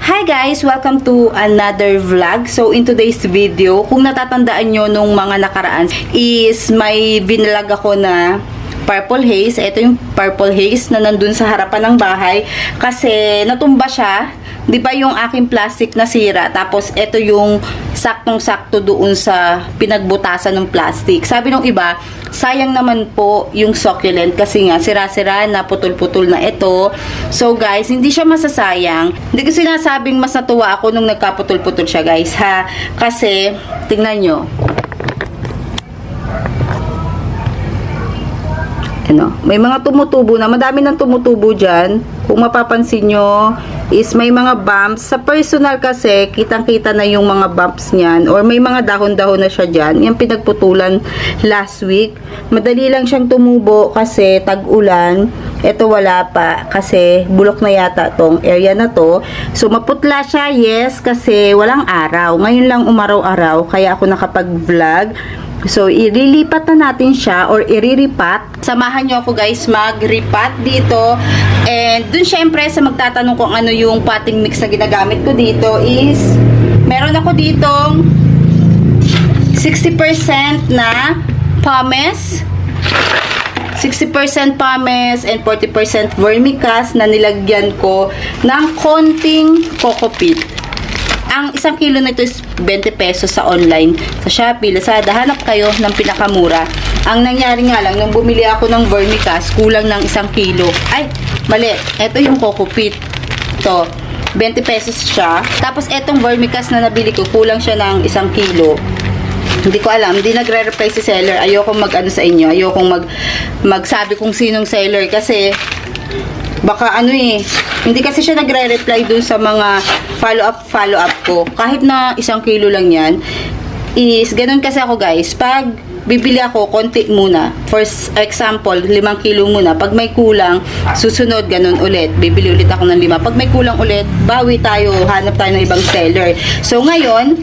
Hi guys! Welcome to another vlog. So in today's video, kung natatandaan nyo nung mga nakaraan is may binlog ako na purple haze. Ito yung purple haze na nandun sa harapan ng bahay kasi natumba siya. Di ba yung aking plastic na sira? Tapos ito yung saktong-sakto doon sa pinagbutasan ng plastic. Sabi ng iba, sayang naman po yung succulent kasi nga sira-sira na putol-putol na ito. So guys, hindi siya masasayang. Hindi ko sinasabing mas natuwa ako nung nagkaputol-putol siya guys ha. Kasi, tingnan nyo. Ano, may mga tumutubo na. Madami nang tumutubo dyan. Kung mapapansin nyo, is may mga bumps. Sa personal kasi, kitang-kita na yung mga bumps niyan. Or may mga dahon-dahon na siya dyan. Yung pinagputulan last week. Madali lang siyang tumubo kasi tag-ulan. Ito wala pa kasi bulok na yata tong area na to. So, maputla siya, yes, kasi walang araw. Ngayon lang umaraw-araw, kaya ako nakapag-vlog. So, ililipat na natin siya or iriripat. Samahan nyo ako guys mag-ripat dito. And dun syempre sa magtatanong kung ano yung potting mix na ginagamit ko dito is meron ako ditong 60% na pumice, 60% pumice and 40% vermicast na nilagyan ko ng konting coco peat. Ang 1 kilo nito is 20 pesos sa online. Sa Shopee, Lazada, hanap kayo ng pinakamura. Ang nangyari nga lang, nung bumili ako ng vermicast, kulang ng 1 kilo. Ay, mali. Ito yung coco peat. Ito, 20 pesos siya. Tapos, etong vermicast na nabili ko, kulang siya ng 1 kilo. Hindi ko alam, hindi nagre-reply si seller. Ayokong mag-ano sa inyo. Ayokong magsabi kung sinong seller kasi baka ano hindi kasi siya nagre-reply dun sa mga follow-up ko. Kahit na 1 kilo lang yan, is ganun kasi ako guys. Pag bibili ako, konti muna. For example, 5 kilo muna. Pag may kulang, susunod, ganun ulit. Bibili ulit ako ng 5. Pag may kulang ulit, bawi tayo, hanap tayo ng ibang seller. So ngayon,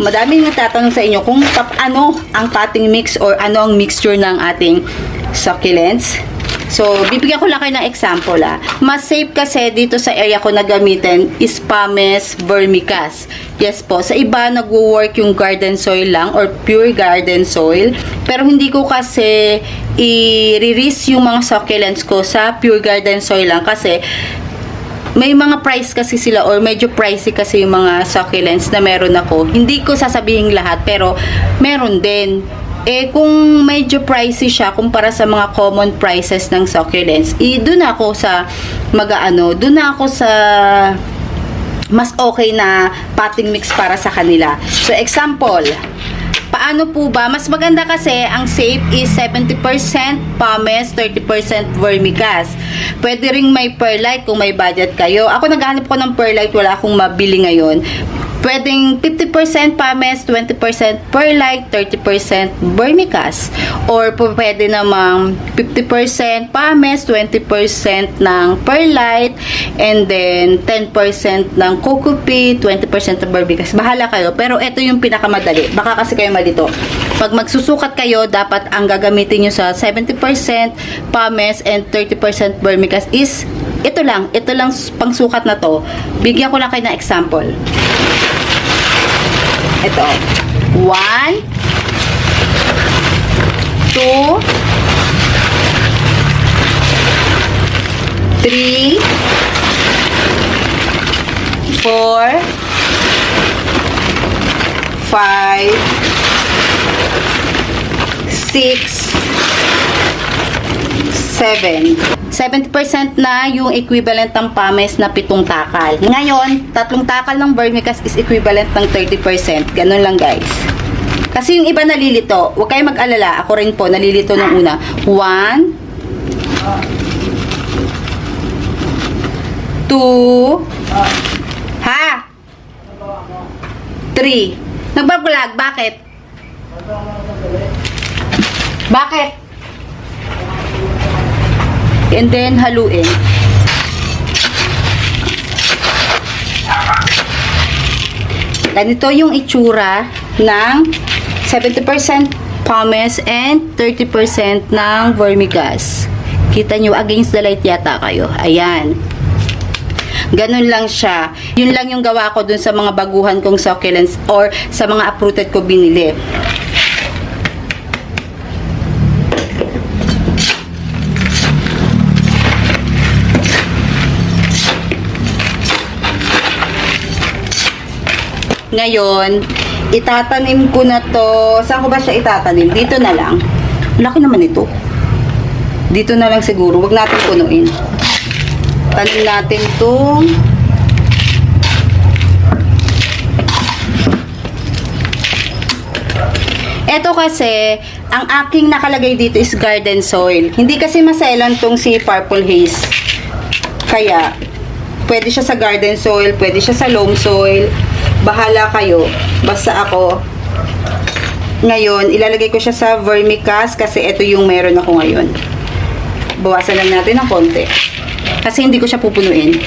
madaming nagtatanong sa inyo kung ano ang potting mix or ano ang mixture ng ating succulents. So, bibigyan ko lang kayo ng example Mas safe kasi dito sa area ko na gamitin is pumice vermicast. Yes po, sa iba nagwo-work yung garden soil lang or pure garden soil. Pero hindi ko kasi i-release yung mga succulents ko sa pure garden soil lang kasi may mga price kasi sila or medyo pricey kasi yung mga succulents na meron ako. Hindi ko sasabihin lahat pero meron din. Kung medyo pricey siya kumpara sa mga common prices ng succulents, doon ako sa doon ako sa mas okay na potting mix para sa kanila. So, example, paano po ba? Mas maganda kasi, ang safe is 70% pumice, 30% vermicast. Pwede ring may perlite kung may budget kayo. Ako naghahanap ko ng perlite, wala akong mabili ngayon. Pwedeng 50% pumice, 20% perlite, 30% vermicast. Or pwede namang 50% pumice, 20% ng perlite, and then 10% ng coco peat, 20% ng vermicast. Bahala kayo. Pero ito yung pinakamadali. Baka kasi kayo malito. Pag magsusukat kayo, dapat ang gagamitin nyo sa 70% pumice and 30% vermicast is ito lang pangsukat na to. Bigyan ko lang kayo ng example. Ito. 1, 2, 3, 4, 5, 6, 7. 70% na yung equivalent ng pumice na 7 takal. Ngayon, 3 takal ng vermicast is equivalent ng 30%. Ganun lang guys. Kasi yung iba nalilito. Huwag kayo mag-alala. Ako rin po, nalilito ng una. 1, 2, 3. Nagbabulag. Bakit? Bakit? And then, haluin. Ganito yung itsura ng 70% pumice and 30% ng vermicast. Kita nyo, against the light yata kayo. Ayan. Ganun lang siya. Yun lang yung gawa ko dun sa mga baguhan kong succulents or sa mga uprooted ko binili. Ngayon, itatanim ko na to. Saan ko ba siya itatanim? Dito na lang. Laki naman ito. Dito na lang siguro. Huwag natin punuin. Tanim natin itong eto kasi, ang aking nakalagay dito is garden soil. Hindi kasi maselan tong si Purple Haze. Kaya, pwede siya sa garden soil, pwede siya sa loam soil. Bahala kayo. Basta ako, ngayon, ilalagay ko siya sa vermicast kasi ito yung meron ako ngayon. Bawasan lang natin ng konti. Kasi hindi ko siya pupunuin.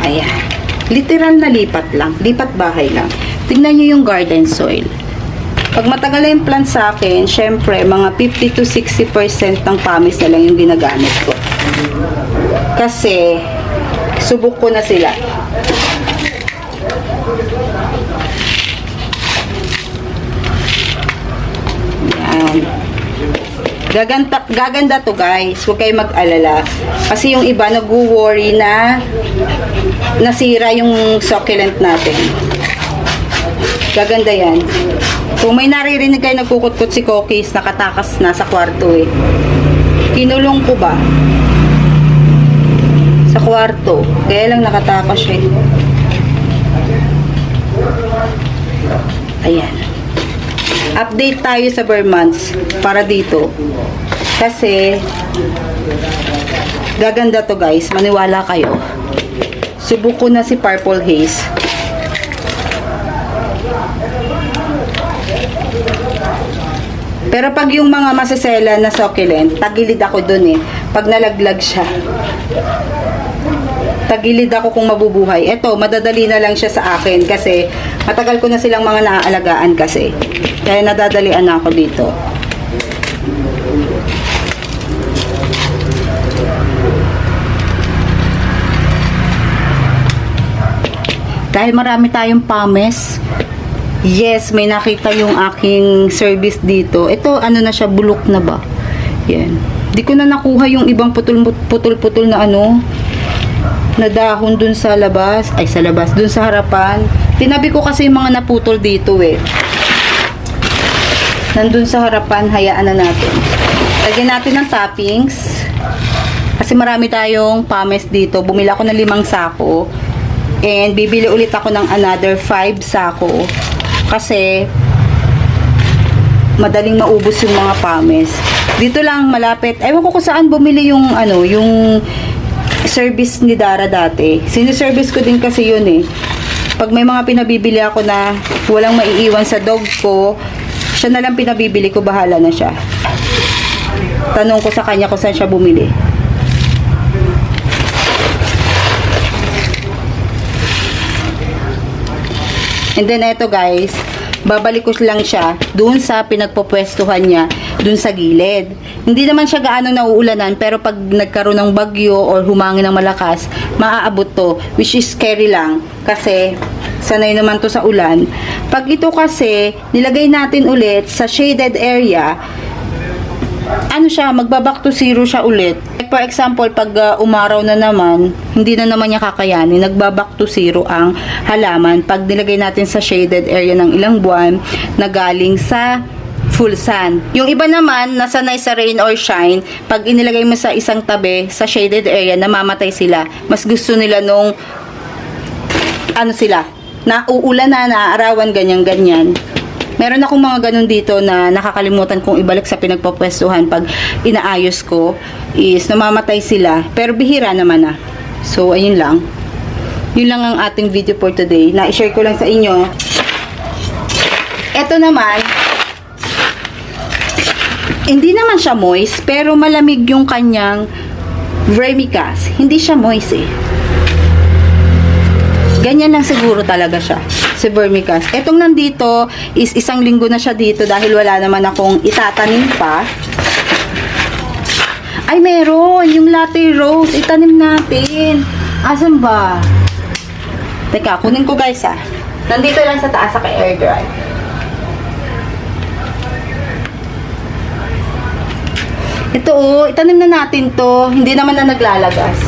Ayan. Literal na lipat lang. Lipat bahay lang. Tingnan nyo yung garden soil. Pag matagal na yung plant sa akin, syempre, mga 50 to 60% ng pamis na lang yung ginagamit ko. Kasi, subok ko na sila. Yan. Gaganda to guys. Huwag kayong mag-alala. Kasi yung iba nag-worry na nasira yung succulent natin. Gaganda yan. Kung may naririnig kayo nagkukutkot si Cookies, nakatakas na sa kwarto eh. Kinulong ko ba? Sa kwarto. Kaya lang nakatakas siya eh. Ayan. Update tayo sa Vermonts para dito. Kasi gaganda to guys. Maniwala kayo. Subok ko na si Purple Haze. Pero pag yung mga masasela na succulent, tagilid ako dun eh. Pag nalaglag siya. Tagilid ako kung mabubuhay. Eto, madadali na lang siya sa akin kasi matagal ko na silang mga naaalagaan kasi. Kaya nadadalian na ako dito. Dahil marami tayong pames, yes, may nakita yung aking service dito. Ito, ano na siya, bulok na ba? Yan. Di ko na nakuha yung ibang putol-putol na ano, na dahon dun sa labas. Ay, sa labas. Dun sa harapan. Tinabi ko kasi yung mga naputol dito eh. Nandun sa harapan, hayaan na natin. Lagyan natin ng toppings. Kasi marami tayong pames dito. Bumili ako ng 5 sako. And bibili ulit ako ng another 5 sako. Kasi madaling maubos yung mga pames. Dito lang malapit. Ewan ko kung saan bumili yung ano, yung service ni Dara dati. Siniservice ko din kasi yun eh. Pag may mga pinabibili ako na walang maiiwan sa dog ko, siya na lang pinabibili ko, bahala na siya. Tanong ko sa kanya kung saan siya bumili. And then eto guys, babalik ko lang siya doon sa pinagpupwestuhan niya, doon sa gilid. Hindi naman siya gaano nauulanan, pero pag nagkaroon ng bagyo or humangin ng malakas, maaabot to, which is scary lang kasi sanay naman to sa ulan. Pag ito kasi nilagay natin ulit sa shaded area, ano siya, magbaback to zero siya ulit. For example, pag umaraw na naman, hindi na naman niya kakayanin, nagbaback to zero ang halaman pag nilagay natin sa shaded area ng ilang buwan na galing sa full sun. Yung iba naman, nasanay sa rain or shine, pag inilagay mo sa isang tabi, sa shaded area, namamatay sila. Mas gusto nila nung, ano sila, nauulan na, naaarawan, ganyan-ganyan. Meron akong mga ganun dito na nakakalimutan kong ibalik sa pinagpapwestuhan pag inaayos ko is namamatay sila. Pero bihira naman na. So, ayun lang. Yun lang ang ating video for today. Na-share ko lang sa inyo. Ito naman, hindi naman siya moist, pero malamig yung kanyang vermicast. Hindi siya moist eh. Ganyan lang siguro talaga siya, si vermicast. Etong nandito is 1 linggo na siya dito dahil wala naman akong itatanim pa. Ay, meron! Yung latte rose, itanim natin. Asan ba? Teka, kunin ko guys ah. Nandito lang sa taas sa air dry. Ito oh, itanim na natin to. Hindi naman na naglalagas.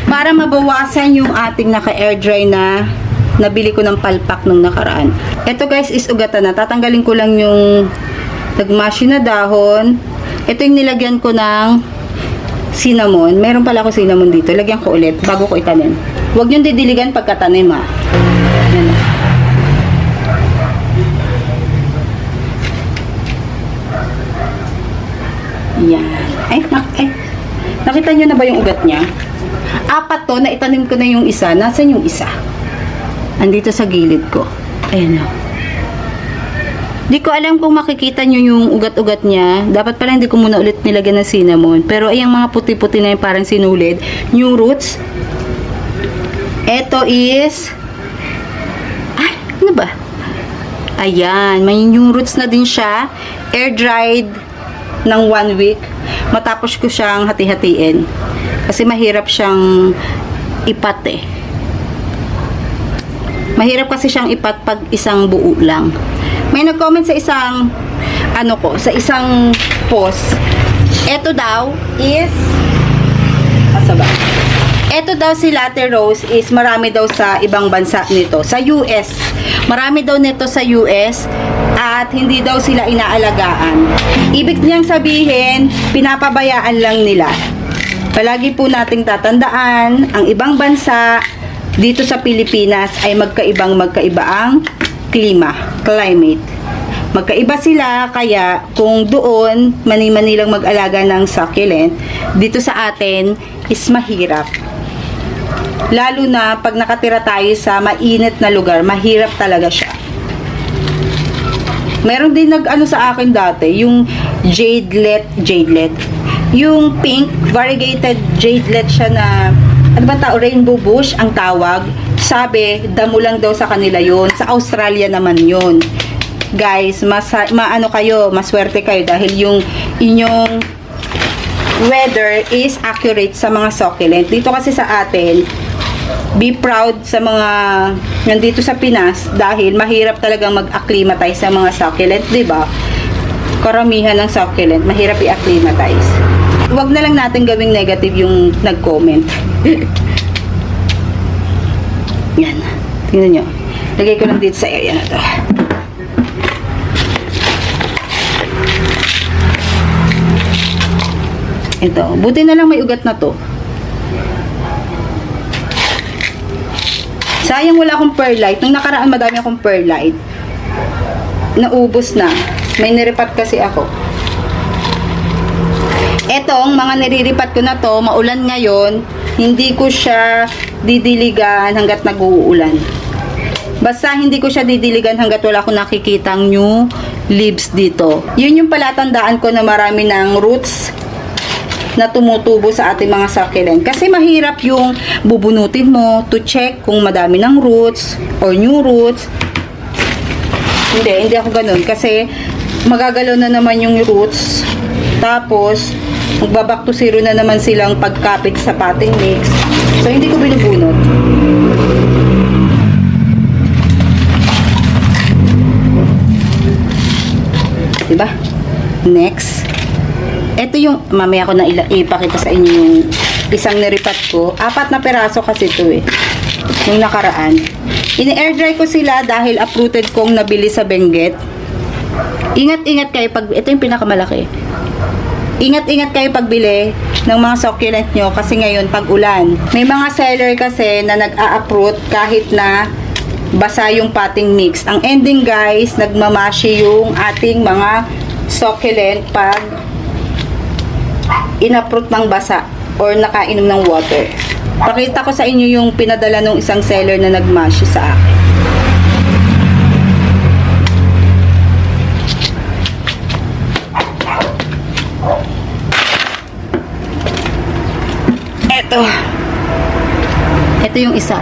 Para mabawasan yung ating naka-air dry na nabili ko ng palpak nung nakaraan. Ito guys is ugatan na. Tatanggalin ko lang yung nagmashi na dahon. Ito yung nilagyan ko ng cinnamon. Meron pala ako cinnamon dito. Lagyan ko ulit bago ko itanim. Huwag niyong didiligan pagkatanim ha. Yan. Yan. Ay, nakita nyo na ba yung ugat niya? 4 to, na itanim ko na yung isa. Nasaan yung isa? Andito sa gilid ko. Ayan o. Di ko alam kung makikita nyo yung ugat-ugat niya. Dapat pala hindi ko muna ulit nilagyan ng cinnamon. Pero ay yung mga puti-puti na yung parang sinulid. New roots. Ito is... Ay, ano ba? Ayan, may new roots na din siya. Air-dried ng 1 week. Matapos ko siyang hati-hatiin. Kasi mahirap siyang ipat eh. Mahirap kasi siyang ipat pag isang buo lang. May nag-comment sa isang sa isang post. Ito daw is asa ba? Ito daw si latte rose is marami daw sa ibang bansa nito. Sa US. Marami daw nito sa US at hindi daw sila inaalagaan. Ibig niyang sabihin, pinapabayaan lang nila. Palagi po nating tatandaan, ang ibang bansa dito sa Pilipinas ay magkaiba ang climate. Magkaiba sila, kaya kung doon mani-mani lang mag-alaga ng succulent, dito sa atin is mahirap. Lalo na pag nakatira tayo sa mainit na lugar, mahirap talaga siya. Meron din nag-ano sa akin dati, yung jadelet, yung pink, variegated jadelet siya na, ano ba tao, rainbow bush ang tawag. Sabi, damo lang daw sa kanila yon. Sa Australia naman yon. Guys, maswerte kayo dahil yung inyong weather is accurate sa mga succulent. Dito kasi sa atin, be proud sa mga nandito sa Pinas dahil mahirap talagang mag-acclimatize sa mga succulent, di ba? Karamihan ng succulent, mahirap i-acclimatize. Huwag na lang natin gawing negative yung nag-comment. Yan. Tingnan nyo. Lagay ko lang dito sa area na to. Ito. Buti na lang may ugat na to. Sayang wala akong perlite. Nung nakaraan madami akong perlite. Naubos na. May niripat kasi ako. Etong mga niriripat ko na to, maulan ngayon, hindi ko siya didiligan hanggat nag-uulan. Basta hindi ko siya didiligan hanggat wala akong nakikitang new leaves dito. Yun yung palatandaan ko na marami ng roots na tumutubo sa ating mga succulent. Kasi mahirap yung bubunutin mo to check kung madami ng roots or new roots. Hindi ako ganun. Kasi magagalaw na naman yung roots. Tapos, magbaback to zero na naman silang pagkapit sa potting mix. So, hindi ko binubunot. Diba? Next. Ito yung, mamaya ko na ipakita sa inyo yung isang niripat ko. 4 na peraso kasi ito eh. Yung nakaraan. Ini-air dry ko sila dahil uprooted kong nabili sa Benguet. Ingat-ingat kayo pag, ito yung pinakamalaki. Ingat-ingat kayo pagbili ng mga succulent nyo kasi ngayon pag ulan. May mga seller kasi na nag-a-uproot kahit na basa yung potting mix. Ang ending guys, nagmamashi yung ating mga succulent pag in-uproot ng basa or nakainom ng water. Pakita ko sa inyo yung pinadala ng isang seller na nagmashi sa akin. Ito yung isa.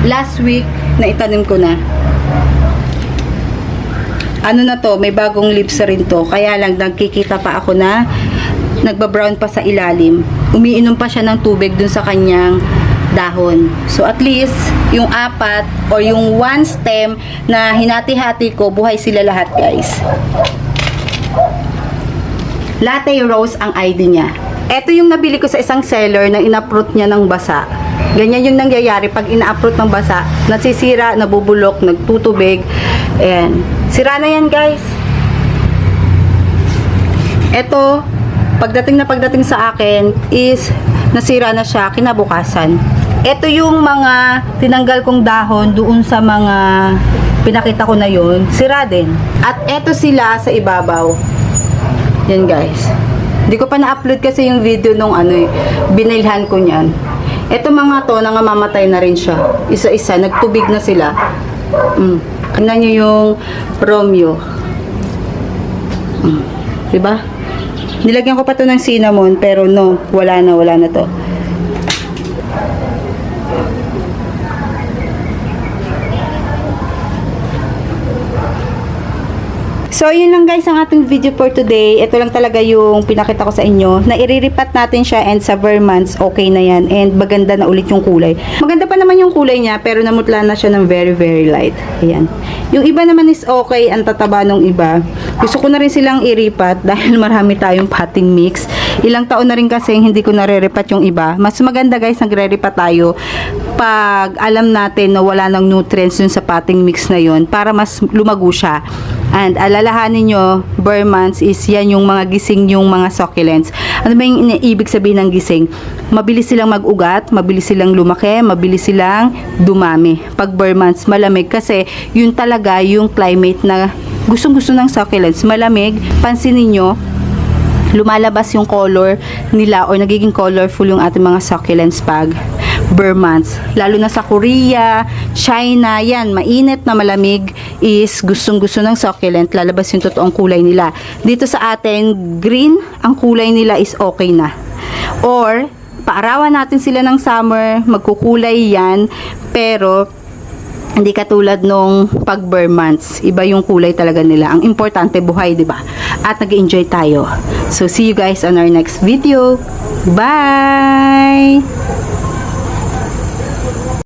last week na itanim ko na. Ano na to, may bagong leaves rin to. Kaya lang nagkikita pa ako na nagbabrown pa sa ilalim. Umiinom pa siya ng tubig dun sa kanyang dahon. So at least yung 4 or yung 1 stem na hinati-hati ko, buhay sila lahat, guys. Latte Rose ang ID niya. Ito yung nabili ko sa isang seller na ina-fruit niya ng basa. Ganyan yung nangyayari pag ina-fruit ng basa, nasisira, nabubulok, nagtutubig. Ayan. Sira na yan, guys. Ito, pagdating sa akin is nasira na siya kinabukasan. Ito yung mga tinanggal kong dahon doon sa mga pinakita ko na yun, sira din. At ito sila sa ibabaw. Yan, guys. Hindi ko pa na-upload kasi yung video nung binilhan ko niyan. Ito mga to, nangamamatay na rin siya. Isa-isa, nagtubig na sila. Tingnan nyo yung Romeo. Diba? Nilagyan ko pa to ng cinnamon, pero no, wala na to. So, yun lang guys ang ating video for today. Ito lang talaga yung pinakita ko sa inyo. Na iriripat natin siya and sa Vermans, okay na yan. And maganda na ulit yung kulay. Maganda pa naman yung kulay niya, pero namutla na siya ng very, very light. Ayan. Yung iba naman is okay, ang tataba nung iba. Gusto ko na rin silang iripat dahil marami tayong potting mix. Ilang taon na rin kasi hindi ko nariripat yung iba. Mas maganda guys, nagreripat tayo pag alam natin na wala ng nutrients dun sa potting mix na yun para mas lumago siya. And alalahanin nyo, Vermans is yan yung mga gising, yung mga succulents. Ano ba yung ibig sabihin ng gising? Mabilis silang mag-ugat, mabilis silang lumaki, mabilis silang dumami. Pag Vermans, malamig kasi yun talaga yung climate na gustong-gusto ng succulents. Malamig, pansinin nyo, lumalabas yung color nila or nagiging colorful yung ating mga succulents pag Vermans. Lalo na sa Korea, China, yan, mainit na malamig is gustong-gusto ng succulent, lalabas yung totoong kulay nila. Dito sa atin, green, ang kulay nila is okay na. Or, paarawan natin sila ng summer, magkukulay yan, pero hindi katulad nung pag Vermans. Iba yung kulay talaga nila. Ang importante, buhay, di ba? At nag-enjoy tayo. So, see you guys on our next video. Bye!